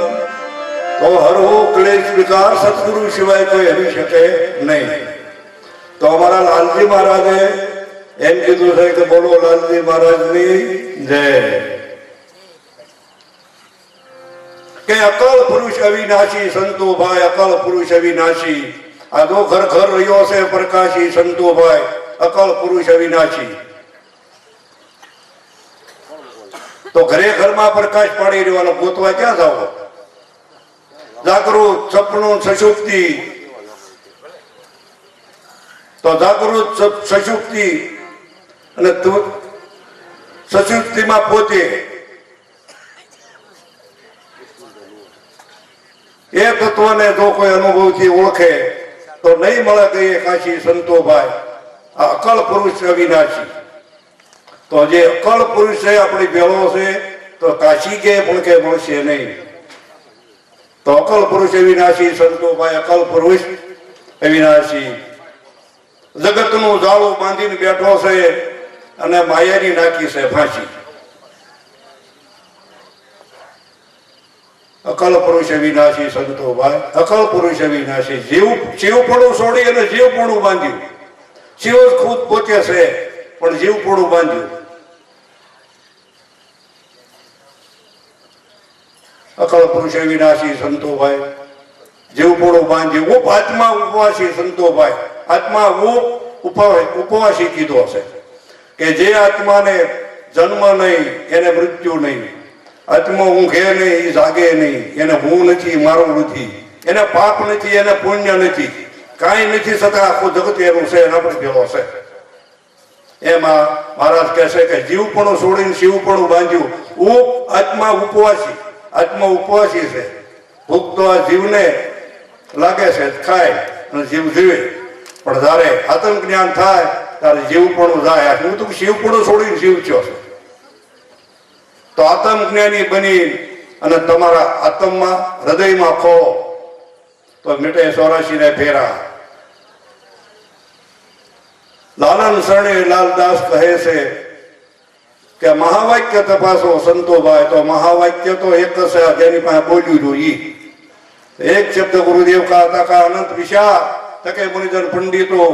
તો હરહુ ક્લેશ વિકાર સદગુરુ સિવાય કોઈ હરી શકે નહીં. તો અમારા લાલજી મહારાજે એમ કીધું છે કે બોલો લાલજી મહારાજની જય. કે અકલ પુરુષ અવિનાશી સંતોભાઈ, અકલ પુરુષ અવિનાશી. આ જો ઘર ઘર રહ્યો છે પ્રકાશી સંતોભાઈ, અકલ પુરુષ અવિનાશી. તો ઘરે ઘરમાં પ્રકાશ પાડી રહેવાનો, ગોતવા ક્યાં જાવ? જાગૃત સપનું સશુક્તિ. તો જાગૃત સશુક્તિ અને સશુક્તિમાં પોતે એ તત્વને જો કોઈ અનુભવથી ઓળખે તો નહીં મળે ગયે કાશી સંતોભાઈ. આ અકલ પુરુષ અવિનાશી. તો જે અકલ પુરુષ છે આપણી ભેળો છે તો કાશી કે પણ કે મળશે નહીં. તો અકલ પુરુષ અવિનાશી સંતોભાઈ, અકલ પુરુષ અવિનાશી. જગતનું જાળું બાંધીને બેઠો છે અને માયાની નાખી છે ફાંસી. અકલ પુરુષ અવિનાશી સંતોભાઈ, અકલ પુરુષ અવિનાશી. જીવપણું છોડી અને જીવપણું બાંધ્યું. શિવ ખુદ પોતે છે પણ જીવપણું બાંધ્યું. અકલ પુરુષ અવિનાશી સંતોભાઈ. જીવપણું બાંધ્યું. ઉપ આત્મા ઉપવાસી સંતોભાઈ, આત્મા ઉપવાસી કીધો છે કે જે આત્માને જન્મ નહીં એને મૃત્યુ નહીં, આત્મા ઊંઘે નહીં એ જાગે નહીં, એને હું નથી મારું નથી, એને પાપ નથી એને પુણ્ય નથી, કાંઈ નથી છતાં આખું જગત એનું છે, એના પર ભેળો છે. એમાં મહારાજ કહે છે કે જીવપણું છોડીને શિવપણું બાંધ્યું. આત્મા ઉપવાસી, આત્મા ઉપવાસી છે. ભૂખ તો આ જીવને લાગે છે, ખાય અને જીવ જીવે, પણ જયારે આત્મ જ્ઞાન થાય ત્યારે જીવપણું જાય. હું તો શિવપણું છોડીને જીવ થયો છું. તો આત્મ જ્ઞાની બની અને તમારા આત્મમાં હૃદયમાં ખો તો મીટે 84 ને ફેરા. લાલન શરણે લાલદાસ કહે છે કે મહાવાક્ય તપાસો સંતોભાઈ. તો મહાવાક્ય તો એક છે જેની પાસે બોલ્યું જોઈએ. એક શબ્દ ગુરુદેવ કા હતા કા અનંત વિશા તકે મુનિજન પંડિતો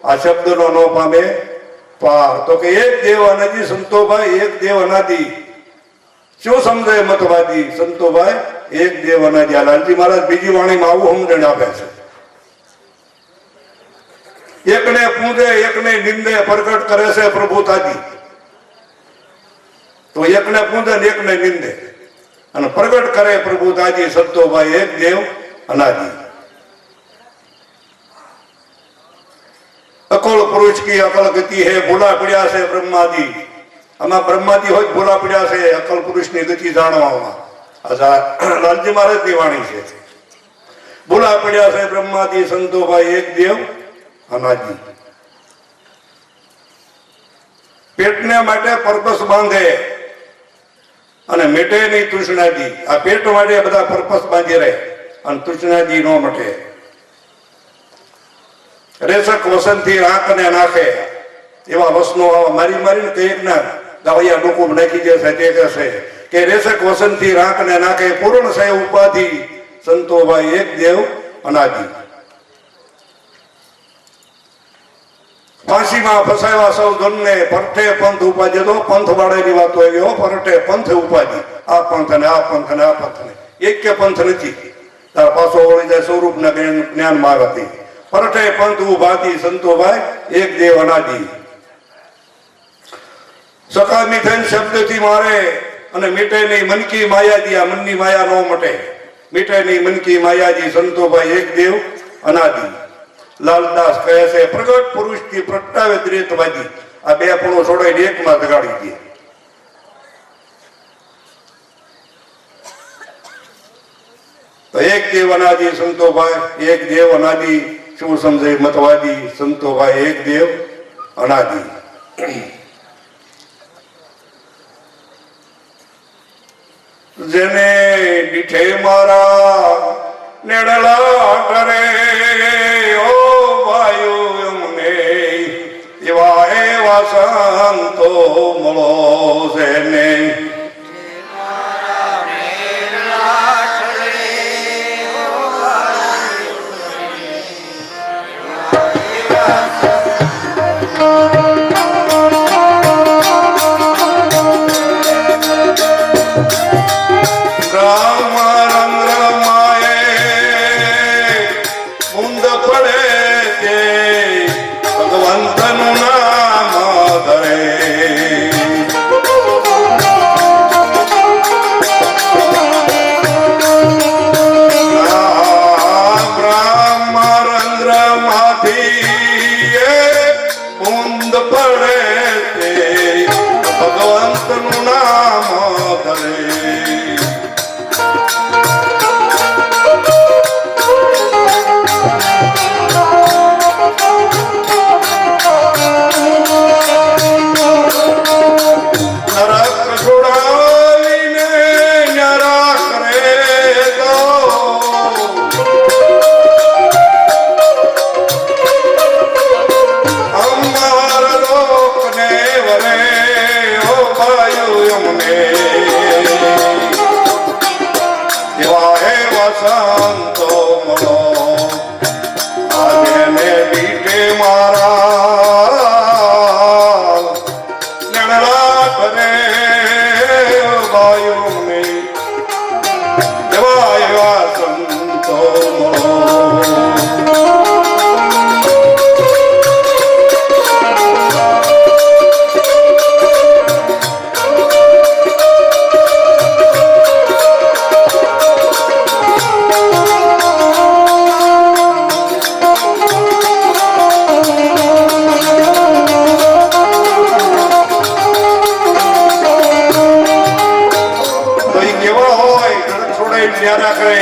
આ શબ્દનો ન પામે પાર. તો કે એક દેવ અનાદિ સંતોભાઈ, એક દેવ અનાદિ. શું સમજે મતવાદી સંતોભાઈ? એક દેવ અનાદિ. આ લાલજી મહારાજ બીજી વાણીમાં આવું સમજણ આપે છે. એકને પૂજે એકને નિંદે પ્રગટ કરે છે પ્રભુતાજી. તો એકને પૂજે ને એકને નિંદે અને પ્રગટ કરે પ્રભુતાજી સંતોભાઈ. એક દેવ અનાદિ. અકલ પુરુષ કી અકલ ગતિ હે, ભૂલા પડ્યા છે બ્રહ્માદિ. આમાં બ્રહ્માદિ હોય ભૂલા પડ્યા છે અકલ પુરુષની ગતિ જાણવામાં. લાલજી મહારાજની વાણી છે. ભૂલા પડ્યા છે બ્રહ્માદિ સંતોભાઈ, એક દેવ અનાદિ. પેટને માટે પર્પસ બાંધે અને મેટે નહીં તૃષ્ણાજી. આ પેટ માટે બધા પર્પસ બાંધી રહે અને તૃષ્ણાજી નો મટે. રેસક વસનથી આંખને નાખે એવા વસનો મારી મારીને કઈક ના ગાવૈયા લોકો નાખી જશે. તે કહેશે કે રેસક વસનથી આંખને નાખે, પૂર્ણ છે ઉપાધિ સંતોભાઈ, એક દેવ અનાદિ. ફાંસીમાં ફસાવ્યા સૌ ધનને, પરઠે પંથ ઉપાધિ. તો પંથ વાળાની વાતો આવી, પરઠે પંથ ઉપાધિ. આ પંથ ને આ પંથ ને આ પંથ ને એક કે પંથ નથી. તાર પાછો વળી જાય સ્વરૂપના જ્ઞાનમાં આવતી. પરઠે પંથ ઉપાધિ સંતોભાઈ, એક દેવ અનાદિ. સકામી થઈને શબ્દથી મારે અને મીટે નહીં મનકી માયાજી. આ મનની માયા નો મટે. મીટે નહીં મનકી માયાજી સંતોભાઈ, એક દેવ અનાદિ. લાલદાસ કહે છે પ્રગટ પુરુષ થી પ્રગટાવે દ્રેતવાદી. આ બે પણો છોડાઈને એકમાં જગાડી દે. તો એક દેવ અનાદિ સંતોભાઈ, એક દેવ અનાદિ. શું સમજે મતવાદી સંતોભાઈ? એક દેવ અનાદિ. જેને દીઠે મારા નેડલા કરે ઓ વાયુ એમને, એવા એવા સંતો મળો છે ને. જેવા હોય ધડક છોડાઈ ન્યારા કરે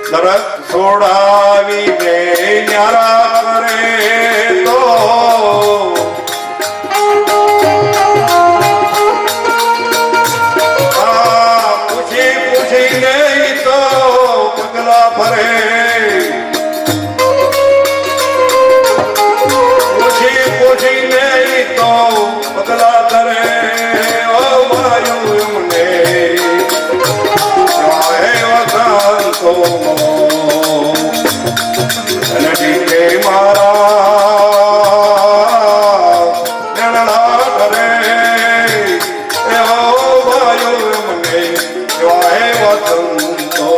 ધડક છોડાવીને ન્યારા કરે તો પૂછી પૂછીને તો પગલા ભરે પૂછીને તો પગલા કરે ઓ વાયુ એમને વસંતો નદીને મારા નણલા કરે ઓ વાયુ એમને વસંતો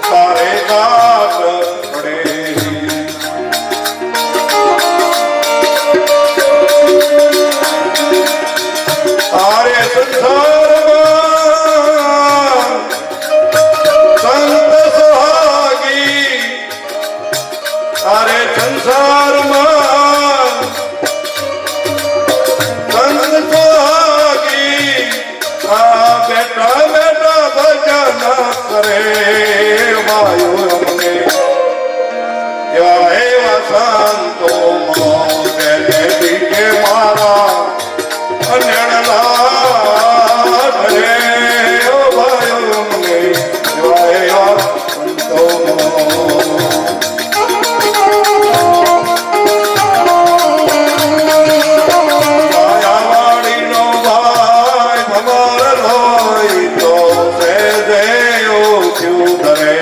તારે ગાત તારે સંસારમાં સંત સુહાગી તારે સંસારમાં સંત સુહાગી આ બેટા બેટા ભજન કરે વાયુ અમને એવા એવા સંતો તેને દીકે મારા અનણલા કરે ઓ વાયુ અમને એવા એવા સંતો માયાવાડીનો ભાઈ ભમર હોય તો તે દેવ ક્યું ધરે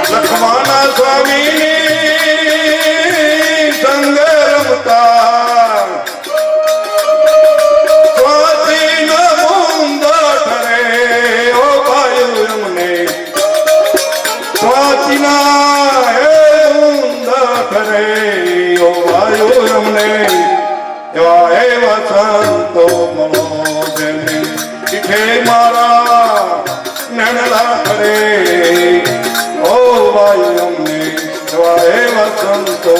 લખમાના સ્વામી સંગ રમતા સ્વાતી ન મુંદા ઠરે ઓ ભાઈ અમને સ્વાતી ના હે મુંદા ઠરે ઓ ભાઈ અમને એવા એવા સંતો મળો જેની પીઠે મારા નણલા કરે ઓ વાયુ અમને એવા એવા સંતો